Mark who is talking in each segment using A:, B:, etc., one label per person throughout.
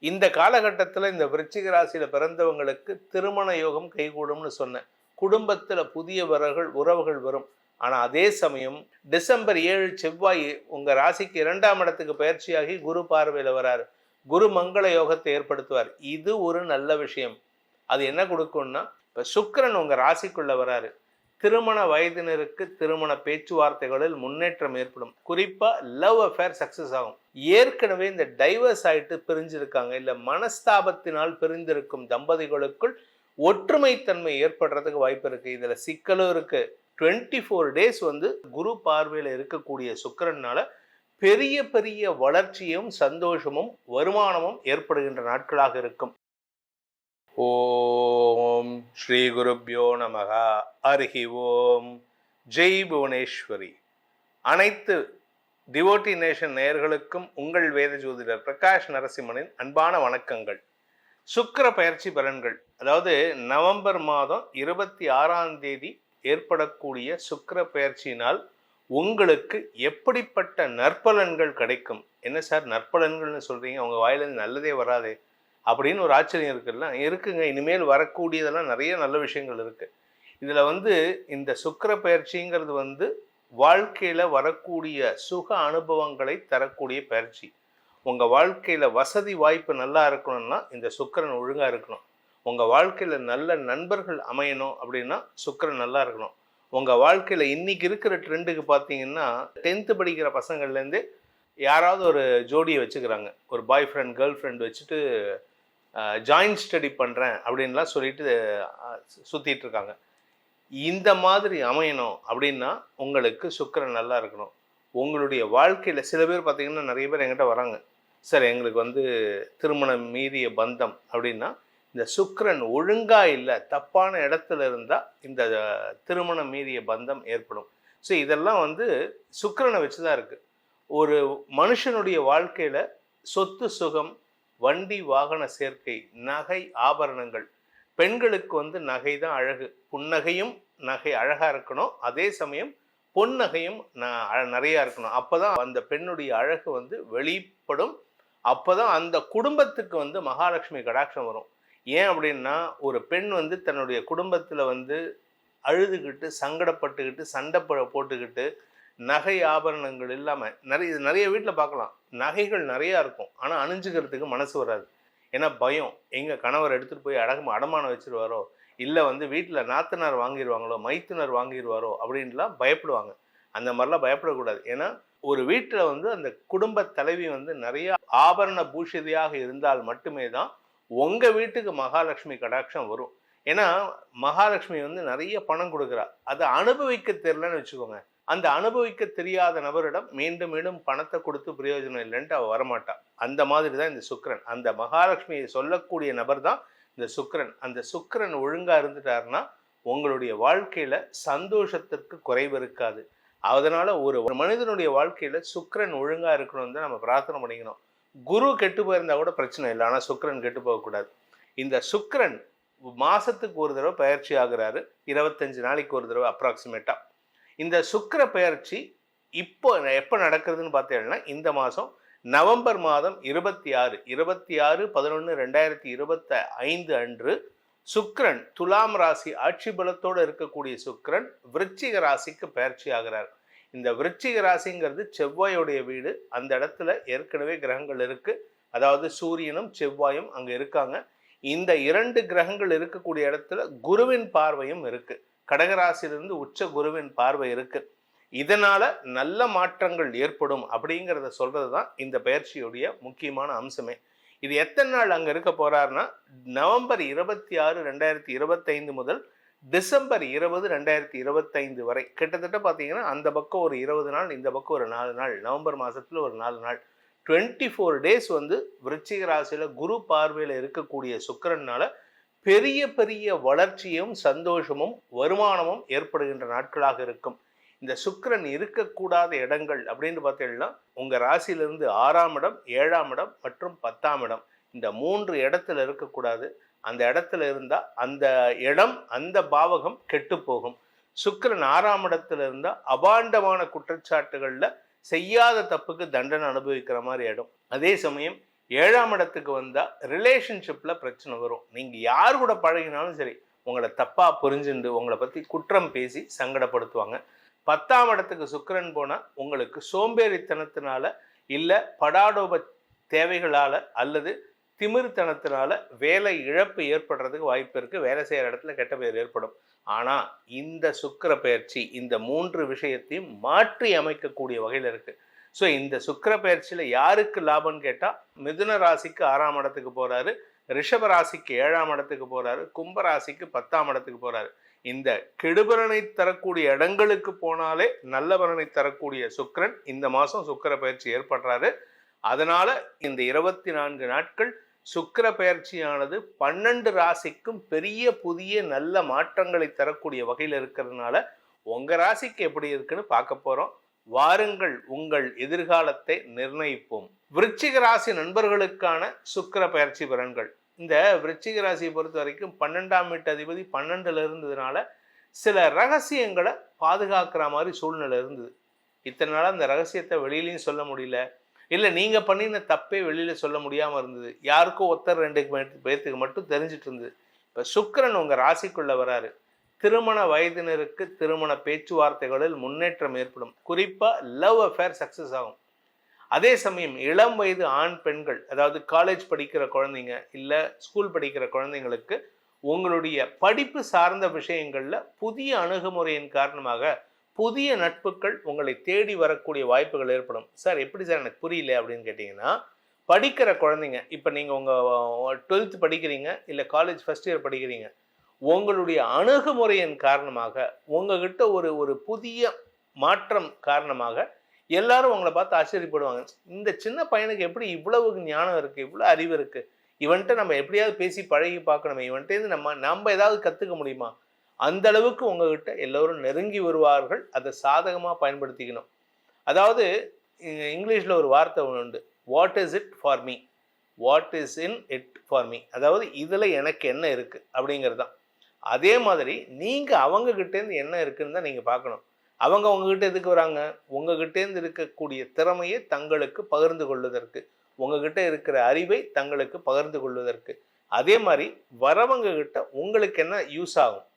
A: இந்த காலகட்டத்தில் இந்த விருச்சிக ராசியில பிறந்தவங்களுக்கு திருமண யோகம் கைகூடும்னு சொன்னேன். குடும்பத்தில் புதிய உறவுகள் வரும். ஆனால் அதே சமயம் டிசம்பர் 7 செவ்வாய் உங்கள் ராசிக்கு 2ஆம் இடத்துக்கு பயிற்சியாகி குரு பார்வையில் வராரு. குரு மங்கள யோகத்தை ஏற்படுத்துவார். இது ஒரு நல்ல விஷயம். அது என்ன கொடுக்கும்னா, இப்போ சுக்கிரன் உங்கள் ராசிக்குள்ளே வராரு. திருமண வயதினருக்கு திருமண பேச்சுவார்த்தைகளில் முன்னேற்றம் ஏற்படும். குறிப்பாக லவ் அஃபேர் சக்ஸஸ் ஆகும். ஏற்கனவே இந்த டைவர்ஸ் ஆகிட்டு பிரிஞ்சிருக்காங்க, இல்லை மனஸ்தாபத்தினால் பிரிந்திருக்கும் தம்பதிகளுக்குள் ஒற்றுமைத்தன்மை ஏற்படுறதுக்கு வாய்ப்பு இருக்குது. இதில் சிக்கலும் இருக்குது. 24 டேஸ் குரு பார்வையில் இருக்கக்கூடிய சுக்கிரனால பெரிய பெரிய வளர்ச்சியும் சந்தோஷமும் வருமானமும் ஏற்படுகின்ற நாட்களாக இருக்கும். ஓம் ஸ்ரீ குருப்யோ நமக. ஹரி ஓம். ஜெய் புவனேஸ்வரி. அனைத்து டிவோட்டி நேஷன் நேயர்களுக்கும் உங்கள் வேத ஜோதிடர் பிரகாஷ் நரசிம்மனின் அன்பான வணக்கங்கள். சுக்கிர பயிற்சி பலன்கள், அதாவது நவம்பர் மாதம் 26ஆம் தேதி ஏற்படக்கூடிய சுக்கிர பயிற்சியினால் உங்களுக்கு எப்படிப்பட்ட நற்பலன்கள் கிடைக்கும்? என்ன சார் நற்பலன்கள்னு சொல்றீங்க, உங்க வாயிலிருந்து நல்லதே வராதே அப்படின்னு ஒரு ஆச்சரியம் இருக்குங்க. இனிமேல் வரக்கூடியதெல்லாம் நிறைய நல்ல விஷயங்கள் இருக்கு. இதுல இந்த சுக்கிர பயிற்சிங்கிறது வாழ்க்கையில வரக்கூடிய சுக அனுபவங்களை தரக்கூடிய பயிற்சி. உங்க வாழ்க்கையில வசதி வாய்ப்பு நல்லா இருக்கணும்னா இந்த சுக்கிரன் ஒழுங்கா இருக்கணும். உங்கள் வாழ்க்கையில் நல்ல நண்பர்கள் அமையணும் அப்படின்னா சுக்கிரன் நல்லா இருக்கணும். உங்கள் வாழ்க்கையில் இன்றைக்கி இருக்கிற ட்ரெண்டுக்கு பார்த்தீங்கன்னா 10th படிக்கிற பசங்கள்லேருந்து யாராவது ஒரு ஜோடியை வச்சுக்கிறாங்க. ஒரு பாய் ஃப்ரெண்ட் கேர்ள் ஃப்ரெண்ட் வச்சுட்டு ஜாயின்ட் ஸ்டடி பண்ணுறேன் அப்படின்லாம் சொல்லிட்டு சுற்றிட்டு இருக்காங்க. இந்த மாதிரி அமையணும் அப்படின்னா உங்களுக்கு சுக்கிரன் நல்லா இருக்கணும். உங்களுடைய வாழ்க்கையில் சில பேர் பார்த்தீங்கன்னா நிறைய பேர் என்கிட்ட வராங்க, சார் எங்களுக்கு திருமணம் மீறிய பந்தம் அப்படின்னா இந்த சுக்கிரன் ஒழுங்கா இல்லை, தப்பான இடத்துல இருந்தால் இந்த திருமணம் மீறிய பந்தம் ஏற்படும். ஸோ இதெல்லாம் சுக்கிரனை வச்சு தான் இருக்குது. ஒரு மனுஷனுடைய வாழ்க்கையில் சொத்து சுகம், வண்டி வாகன சேர்க்கை, நகை ஆபரணங்கள். பெண்களுக்கு நகை தான் அழகு. புன்னகையும் நகை அழகாக இருக்கணும், அதே சமயம் பொன்னகையும் நிறையா இருக்கணும். அப்போ தான் அந்த பெண்ணுடைய அழகு வெளிப்படும். அப்போ தான் அந்த குடும்பத்துக்கு மகாலட்சுமி கடாட்சம் வரும். ஏன் அப்படின்னா ஒரு பெண் தன்னுடைய குடும்பத்தில் அழுதுகிட்டு சங்கடப்பட்டுக்கிட்டு சண்டை போட்டுக்கிட்டு நகை ஆபரணங்கள் இல்லாமல் நிறைய வீட்டில் பார்க்கலாம். நகைகள் நிறையா இருக்கும், ஆனால் அணிஞ்சுக்கிறதுக்கு மனசு வராது. ஏன்னா பயம், எங்கள் கணவர் எடுத்துகிட்டு போய் அடமானம் வச்சுருவாரோ, இல்லை வீட்டில் நாத்தனார் வாங்கிடுவாங்களோ, மைத்துனர் வாங்கிடுவாரோ அப்படின்லாம் பயப்படுவாங்க. அந்த மாதிரிலாம் பயப்படக்கூடாது. ஏன்னா ஒரு வீட்டில் அந்த குடும்ப தலைவி நிறைய ஆபரண பூஷிதையாக இருந்தால் மட்டுமே தான் உங்கள் வீட்டுக்கு மகாலட்சுமி கடாட்சம் வரும். ஏன்னா மகாலட்சுமி நிறைய பணம் கொடுக்குறா, அதை அனுபவிக்க தெரியலன்னு வச்சுக்கோங்க. அந்த அனுபவிக்க தெரியாத நபரிடம் மீண்டும் மீண்டும் பணத்தை கொடுத்து பிரயோஜனம் இல்லைன்ட்டு அவள் வரமாட்டா. அந்த மாதிரி தான் இந்த சுக்கிரன். அந்த மகாலட்சுமியை சொல்லக்கூடிய நபர் தான் இந்த சுக்கிரன். அந்த சுக்கிரன் ஒழுங்காக இருந்துட்டாருன்னா உங்களுடைய வாழ்க்கையில் சந்தோஷத்திற்கு குறைவு இருக்காது. அதனால் ஒரு மனிதனுடைய வாழ்க்கையில் சுக்கிரன் ஒழுங்காக இருக்கணும்னு தான் நம்ம பிரார்த்தனை பண்ணிக்கணும். குரு கெட்டு போயிருந்தா கூட பிரச்சனை இல்லை, ஆனால் சுக்கிரன் கெட்டு போகக்கூடாது. இந்த சுக்கிரன் மாதத்துக்கு ஒரு தடவை பயிற்சி ஆகுறாரு, 25 நாளைக்கு ஒரு தடவை அப்ராக்சிமேட்டாக. இந்த சுக்கிர பயிற்சி எப்போ நடக்கிறதுன்னு பார்த்தீங்கன்னா இந்த மாதம் நவம்பர் மாதம் 26/11/2025 அன்று சுக்கிரன் துலாம் ராசி ஆட்சி பலத்தோடு இருக்கக்கூடிய சுக்கிரன் விருச்சிக ராசிக்கு பயிற்சி ஆகிறார். இந்த விருச்சிக ராசிங்கிறது செவ்வாயோடைய வீடு. அந்த இடத்துல ஏற்கனவே கிரகங்கள் இருக்குது. அதாவது சூரியனும் செவ்வாயும் அங்கே இருக்காங்க. இந்த 2 கிரகங்கள் இருக்கக்கூடிய இடத்துல குருவின் பார்வையும் இருக்குது. கடகராசியிலிருந்து உச்ச குருவின் பார்வை இருக்குது. இதனால் நல்ல மாற்றங்கள் ஏற்படும் அப்படிங்கிறத சொல்கிறது தான் இந்த பயிற்சியுடைய முக்கியமான அம்சமே. இது எத்தனை நாள் அங்கே இருக்க போகிறாருன்னா நவம்பர் 26, 2025 முதல் டிசம்பர் 20, 2025 வரை. கிட்டத்தட்ட பார்த்தீங்கன்னா அந்த பக்கம் ஒரு 20 நாள், இந்த பக்கம் ஒரு 4 நாள், நவம்பர் மாதத்தில் ஒரு 4 நாள், 24 டேஸ் விருச்சிக ராசியில் குரு பார்வையில் இருக்கக்கூடிய சுக்கிரனால பெரிய பெரிய வளர்ச்சியும் சந்தோஷமும் வருமானமும் ஏற்படுகின்ற நாட்களாக இருக்கும். இந்த சுக்கிரன் இருக்கக்கூடாத இடங்கள் அப்படின்னு பார்த்தீங்கன்னா உங்கள் ராசியிலிருந்து 6ஆம் இடம், 7ஆம் இடம் மற்றும் 10ஆம் இடம், இந்த 3 இடத்துல இருக்கக்கூடாது. அந்த இடத்துல இருந்தால் அந்த இடம், அந்த பாவகம் கெட்டு போகும். சுக்கிரன் 6ஆம் இடத்துல இருந்தால் அபாண்டமான குற்றச்சாட்டுகளில் செய்யாத தப்புக்கு தண்டனை அனுபவிக்கிற மாதிரி இடம். அதே சமயம் 7ஆம் இடத்துக்கு வந்தா ரிலேஷன்ஷிப்ல பிரச்சனை வரும். நீங்க யார் கூட பழகினாலும் சரி, உங்களை தப்பா புரிஞ்சுண்டு உங்களை பத்தி குற்றம் பேசி சங்கடப்படுத்துவாங்க. 10ஆம் இடத்துக்கு சுக்கிரன் போனா உங்களுக்கு சோம்பேறித்தனத்தினால இல்ல படாடோப தேவைகளால அல்லது திமிர்த்தனத்தினால வேலை இழப்பு ஏற்படுறதுக்கு வாய்ப்பு இருக்கு. வேலை செய்யற இடத்துல கெட்ட பேர் ஏற்படும். ஆனா இந்த சுக்கிர பெயர்ச்சி இந்த 3 விஷயத்தையும் மாற்றி அமைக்கக்கூடிய வகையில் இருக்கு. ஸோ இந்த சுக்கிர பெயர்ச்சியில யாருக்கு லாபம்னு கேட்டா, மிதுன ராசிக்கு 6ஆம் இடத்துக்கு போறாரு, ரிஷப ராசிக்கு 7ஆம் இடத்துக்கு போறாரு, கும்ப ராசிக்கு 10ஆம் இடத்துக்கு போறாரு. இந்த கெடுபலனை தரக்கூடிய இடங்களுக்கு போனாலே நல்ல பலனை தரக்கூடிய சுக்கிரன் இந்த மாசம் சுக்கிர பயிற்சி ஏற்படுறாரு. அதனால இந்த 24 நாட்கள் சுக்கிர பயிற்சியானது 12 ராசிக்கும் பெரிய புதிய நல்ல மாற்றங்களை தரக்கூடிய வகையில் இருக்கிறதுனால உங்க ராசிக்கு எப்படி இருக்குன்னு பார்க்க போறோம். வாருங்கள் உங்கள் எதிர்காலத்தை நிர்ணயிப்போம். விருச்சிக ராசி நண்பர்களுக்கான சுக்கிர பயிற்சி பலன்கள். இந்த விருச்சிக ராசியை பொறுத்த வரைக்கும் 12ஆம் வீட்டு அதிபதி 12ல இருந்ததுனால சில ரகசியங்களை பாதுகாக்கிற மாதிரி சூழ்நிலை இருந்தது. இத்தனை நாள் அந்த ரகசியத்தை வெளியிலையும் சொல்ல முடியல, இல்லை நீங்க பண்ணின தப்பே வெளியில சொல்ல முடியாம இருந்தது. யாருக்கும் ஒருத்தர் 2 பேர்த்துக்கு மட்டும் தெரிஞ்சிட்டு இருந்தது. இப்ப சுக்கிரன் உங்க ராசிக்குள்ள வராரு. திருமண வயதினருக்கு திருமண பேச்சுவார்த்தைகளில் முன்னேற்றம் ஏற்படும். குறிப்பா லவ் அஃபேர் சக்சஸ் ஆகும். அதே சமயம் இளம் வயது ஆண் பெண்கள், அதாவது காலேஜ் படிக்கிற குழந்தைங்க இல்லை ஸ்கூல் படிக்கிற குழந்தைங்களுக்கு உங்களுடைய படிப்பு சார்ந்த விஷயங்கள்ல புதிய அணுகுமுறையின் காரணமாக புதிய நட்புகள் உங்களை தேடி வரக்கூடிய வாய்ப்புகள் ஏற்படும். சார் எப்படி சார் எனக்கு புரியல அப்படின்னு கேட்டிங்கன்னா, படிக்கிற குழந்தைங்க, இப்போ நீங்கள் உங்கள் 12th படிக்கிறீங்க இல்லை காலேஜ் ஃபர்ஸ்ட் இயர் படிக்கிறீங்க, உங்களுடைய அணுகுமுறையின் காரணமாக உங்ககிட்ட ஒரு புதிய மாற்றம் காரணமாக எல்லாரும் உங்களை பார்த்து ஆச்சரியப்படுவாங்க. இந்த சின்ன பையனுக்கு எப்படி இவ்வளவு ஞானம் இருக்குது, இவ்வளோ அறிவு இருக்குது, இவன்கிட்ட நம்ம எப்படியாவது பேசி பழகி பார்க்கணுமே, இவன்கிட்டேருந்து நம்ம ஏதாவது கற்றுக்க முடியுமா, அந்த அளவுக்கு உங்ககிட்ட எல்லோரும் நெருங்கி வருவார்கள். அதை சாதகமாக பயன்படுத்திக்கணும். அதாவது இங்கிலீஷில் ஒரு வார்த்தை ஒன்று உண்டு, what is it for me, what is in it for me, அதாவது இதில் எனக்கு என்ன இருக்குது அப்படிங்கிறது தான். அதே மாதிரி நீங்கள் அவங்ககிட்டேருந்து என்ன இருக்குன்னு தான் நீங்கள் பார்க்கணும். அவங்க உங்ககிட்ட எதுக்கு வராங்க, உங்ககிட்டேருந்து இருக்கக்கூடிய திறமையை தங்களுக்கு பகிர்ந்து கொள்வதற்கு, உங்ககிட்ட இருக்கிற அறிவை தங்களுக்கு பகிர்ந்து கொள்வதற்கு. அதே மாதிரி வரவங்க கிட்ட உங்களுக்கு என்ன யூஸ் ஆகும்,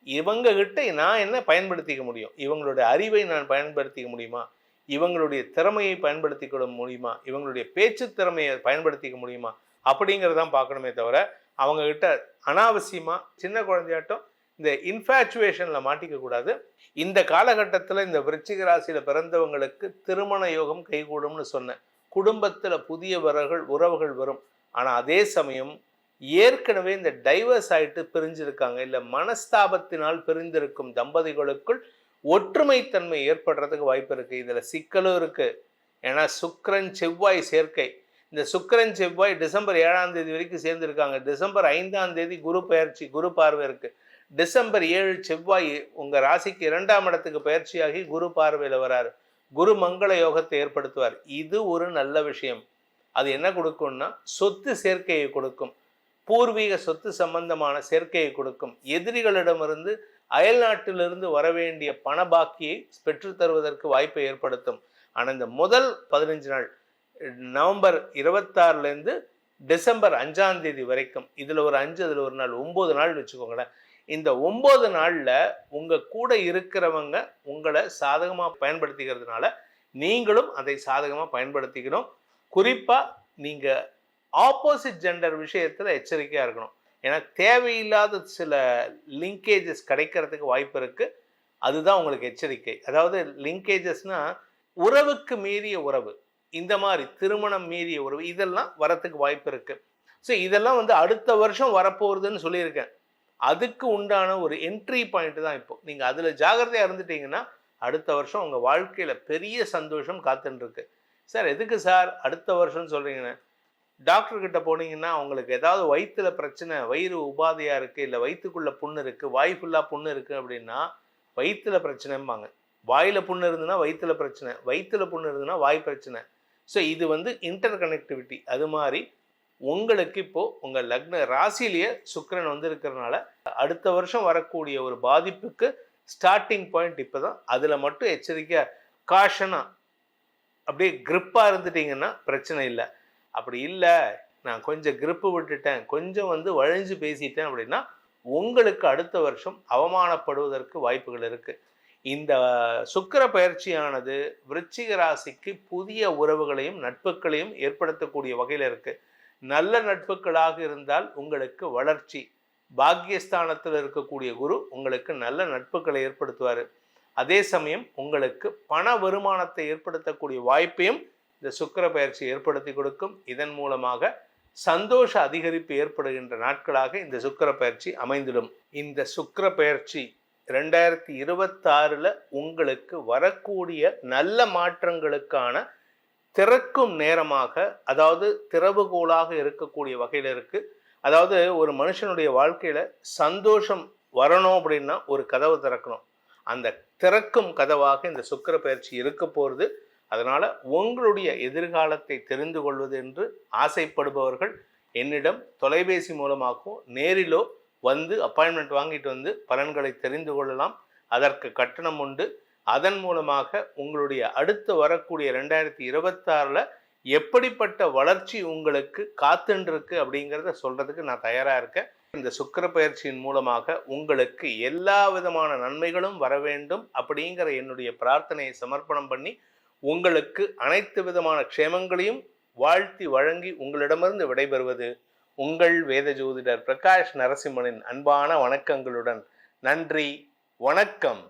A: இவங்க கிட்ட நான் என்ன பயன்படுத்திக்க முடியும், இவங்களுடைய அறிவை நான் பயன்படுத்திக்க முடியுமா, இவங்களுடைய திறமையை பயன்படுத்திக்க முடியுமா, இவங்களுடைய பேச்சு திறமையை பயன்படுத்திக்க முடியுமா அப்படிங்கிறதான் பார்க்கணுமே தவிர அவங்க கிட்ட அனாவசியமா சின்ன குழந்தையாட்டம் இந்த இன்ஃபேச்சுவேஷன்ல மாட்டிக்க கூடாது. இந்த காலகட்டத்தில் இந்த விருச்சிக ராசியில பிறந்தவங்களுக்கு திருமண யோகம் கைகூடும்னு சொன்னேன். குடும்பத்துல புதிய உறவுகள் வரும். ஆனா அதே சமயம் ஏற்கனவே இந்த டைவர்ஸ் ஆயிட்டு பிரிஞ்சிருக்காங்க, இல்லை மனஸ்தாபத்தினால் பிரிந்திருக்கும் தம்பதிகளுக்குள் ஒற்றுமைத்தன்மை ஏற்படுறதுக்கு வாய்ப்பு இருக்கு. இதுல சிக்கலும் இருக்கு. ஏன்னா சுக்கிரன் செவ்வாய் சேர்க்கை. இந்த சுக்கிரன் செவ்வாய் டிசம்பர் 7ஆம் தேதி வரைக்கும் சேர்ந்துருக்காங்க. டிசம்பர் 5ஆம் தேதி குரு பயிற்சி, குரு பார்வை இருக்கு. டிசம்பர் 7 செவ்வாய் உங்க ராசிக்கு 2ஆம் இடத்துக்கு பயிற்சியாகி குரு பார்வையில் வராரு. குரு மங்கள யோகத்தை ஏற்படுத்துவார். இது ஒரு நல்ல விஷயம். அது என்ன கொடுக்கும்னா சொத்து சேர்க்கையை கொடுக்கும், பூர்வீக சொத்து சம்பந்தமான சேர்க்கையை கொடுக்கும், எதிரிகளிடமிருந்து அயல்நாட்டிலிருந்து வரவேண்டிய பண பாக்கியை பெற்று தருவதற்கு வாய்ப்பை ஏற்படுத்தும். ஆனால் இந்த முதல் 15 நாள், நவம்பர் 26லேருந்து டிசம்பர் 5ஆம் தேதி வரைக்கும், இதில் ஒரு 5 அதில் ஒரு நாள், 9 நாள் வச்சுக்கோங்களேன். இந்த 9 நாளில் உங்கள் கூட இருக்கிறவங்க உங்களை சாதகமாக பயன்படுத்திக்கிறதுனால நீங்களும் அதை சாதகமாக பயன்படுத்திக்கணும். குறிப்பாக நீங்கள் ஆப்போசிட் ஜெண்டர் விஷயத்தில் எச்சரிக்கையாக இருக்கணும். ஏன்னா தேவையில்லாத சில லிங்கேஜஸ் கிடைக்கிறதுக்கு வாய்ப்பு இருக்குது. அதுதான் உங்களுக்கு எச்சரிக்கை. அதாவது லிங்கேஜஸ்னால் உறவுக்கு மீறிய உறவு, இந்த மாதிரி திருமணம் மீறிய உறவு, இதெல்லாம் வரத்துக்கு வாய்ப்பு இருக்குது. ஸோ இதெல்லாம் அடுத்த வருஷம் வரப்போகுதுன்னு சொல்லியிருக்கேன். அதுக்கு உண்டான ஒரு என்ட்ரி பாயிண்ட் தான் இப்போ. நீங்கள் அதில் ஜாகிரதையாக இருந்துட்டீங்கன்னா அடுத்த வருஷம் உங்கள் வாழ்க்கையில் பெரிய சந்தோஷம் காத்துட்டுருக்கு. சார் எதுக்கு சார் அடுத்த வருஷம்னு சொல்கிறீங்கன்னு, டாக்டர்கிட்ட போனீங்கன்னா அவங்களுக்கு ஏதாவது வயிற்றுல பிரச்சனை, வயிறு உபாதையாக இருக்குது, இல்லை வயிற்றுக்குள்ளே புண்ணு இருக்குது, வாய் ஃபுல்லாக புண்ணு இருக்குது அப்படின்னா வயிற்றுல பிரச்சனைம்பாங்க. வாயில் புண்ணு இருந்துன்னா வயிற்றுல பிரச்சனை, வயிற்றுல புண்ணு இருந்துன்னா வாய் பிரச்சனை. ஸோ இது இன்டர் கனெக்டிவிட்டி. அது மாதிரி உங்களுக்கு இப்போது உங்கள் லக்ன ராசியிலேயே சுக்கிரன் இருக்கிறதுனால அடுத்த வருஷம் வரக்கூடிய ஒரு பாதிப்புக்கு ஸ்டார்டிங் பாயிண்ட் இப்போ தான். அதில் மட்டும் எச்சரிக்கையாக காஷனாக அப்படியே கிரிப்பாக இருந்துட்டிங்கன்னா பிரச்சனை இல்லை. அப்படி இல்லை, நான் கொஞ்சம் கிரிப்பு விட்டுட்டேன், கொஞ்சம் வழிஞ்சு பேசிட்டேன் அப்படின்னா உங்களுக்கு அடுத்த வருஷம் அவமானப்படுவதற்கு வாய்ப்புகள் இருக்கு. இந்த சுக்கிர பயிற்சியானது விருச்சிக ராசிக்கு புதிய உறவுகளையும் நட்புகளையும் ஏற்படுத்தக்கூடிய வகையில் இருக்கு. நல்ல நட்புகளாக இருந்தால் உங்களுக்கு வளர்ச்சி. பாக்கியஸ்தானத்தில் இருக்கக்கூடிய குரு உங்களுக்கு நல்ல நட்புகளை ஏற்படுத்துவார். அதே சமயம் உங்களுக்கு பண வருமானத்தை ஏற்படுத்தக்கூடிய வாய்ப்பையும் இந்த சுக்கிர பயிற்சி ஏற்படுத்தி கொடுக்கும். இதன் மூலமாக சந்தோஷ அதிகரிப்பு ஏற்படுகின்ற நாட்களாக இந்த சுக்கிர பயிற்சி அமைந்திடும். இந்த சுக்கிர பயிற்சி 2026 உங்களுக்கு வரக்கூடிய நல்ல மாற்றங்களுக்கான திறக்கும் நேரமாக, அதாவது திறவுகோலாக இருக்கக்கூடிய வகையில் இருக்கு. அதாவது ஒரு மனுஷனுடைய வாழ்க்கையில சந்தோஷம் வரணும் அப்படின்னா ஒரு கதவை திறக்கணும். அந்த திறக்கும் கதவாக இந்த சுக்கிர பயிற்சி இருக்க போகிறது. அதனால உங்களுடைய எதிர்காலத்தை தெரிந்து கொள்வது என்று ஆசைப்படுபவர்கள் என்னிடம் தொலைபேசி மூலமாகவோ நேரிலோ அப்பாயின்மெண்ட் வாங்கிட்டு பலன்களை தெரிந்து கொள்ளலாம். அதற்கு கட்டணம் உண்டு. அதன் மூலமாக உங்களுடைய அடுத்து வரக்கூடிய 2026 எப்படிப்பட்ட வளர்ச்சி உங்களுக்கு காத்துருக்கு அப்படிங்கிறத சொல்றதுக்கு நான் தயாராக இருக்கேன். இந்த சுக்கிர பயிற்சியின் மூலமாக உங்களுக்கு எல்லா விதமான நன்மைகளும் வர வேண்டும் அப்படிங்கிற என்னுடைய பிரார்த்தனையை சமர்ப்பணம் பண்ணி உங்களுக்கு அனைத்து விதமான க்ஷேமங்களையும் வாழ்த்தி வழங்கி உங்களிடமிருந்து விடைபெறுவது உங்கள் வேத ஜோதிடர் பிரகாஷ் நரசிம்மனின் அன்பான வணக்கங்களுடன். நன்றி, வணக்கம்.